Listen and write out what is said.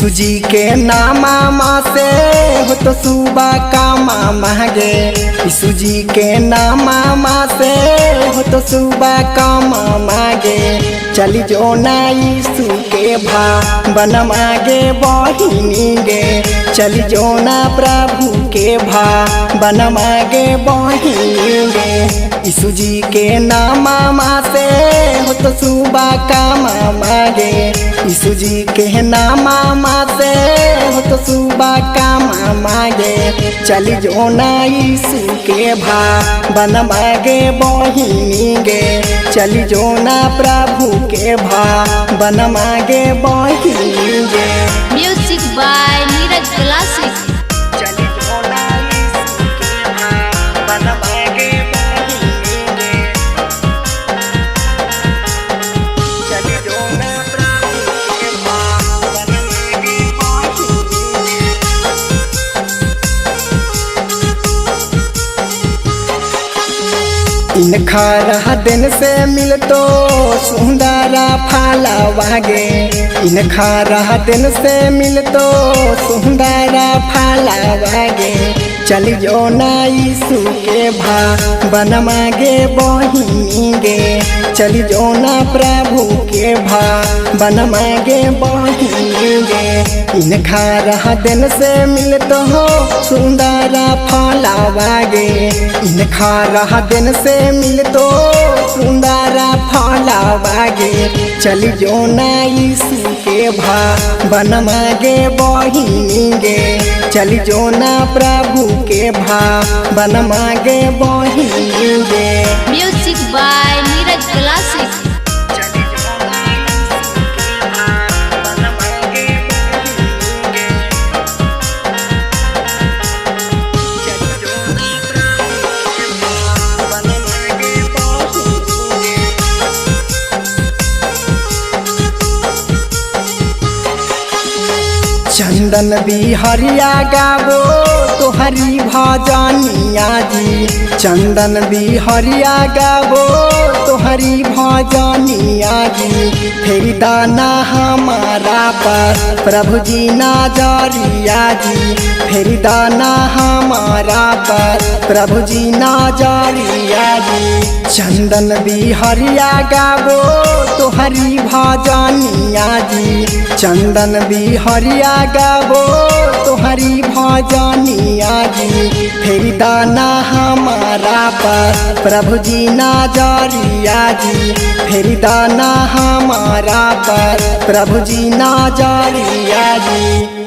यीशु जी के नामा से हो तो सुबह का मांगे। यीशु जी के नामा से हो तो सुबह का मांगे। चली जो ना यीशु के बन मांगे बहिनी गे। चली जो ना प्रभु के बन मांगे बहिनी गे। यीशु जी के नामा से हो तो सुबह का मांगे। यीशु जी के नामा से हो तो सुबह का मांगे। चली जो ना यीशु के बन मांगे बहिनी गे। चली जो ना प्रभु के बन मांगे बहिनी गे। Music by Neeraj classic. चली जो ना यीशु के बन मांगे बहिनी गे। चली जो ना प्रभु के बन मांगे बहिनी गे। इन खारा दिन से मिल तो सुंदरा फालावागे। इन खारा दिन से मिल तो सुंदरा फालावागे। चली जो ना यीशु के बन मांगे बहिनी गे। चली जो ना प्रभु के बन मांगे बहिनी गे। इन खारा दिन से मिल तो सुंदरा फालावागे। इन खारा दिन से मिल तो सुंदरा फालावागे। चली जो ना यीशु के बन मांगे बहिनी गे। चली जो ना प्रभु के बन मांगे बहिनी गे। Music by Neeraj classic. चली जो ना यीशु के बन मांगे बहिनी गे। चली जो ना प्रभु के बन मांगे बहिनी गे। चंदन बिहरिया गावो तोहरी भजनिया जी। चंदन बिहरिया गावो तोहरी भजनिया जी। फेरी दाना हमारा पर प्रभु जी नजरिया जी। फेरी दाना हमारा पर प्रभु जी नजरिया जी। चंदन बिहरिया गावो तोहरी भजनिया जी। चंदन बिहरिया गावो तोहरी भजनिया जी। फेरी दाना हमारा पर प्रभु जी नजरिया जी। फेरी दाना हमारा पर प्रभु जी नजरिया जी।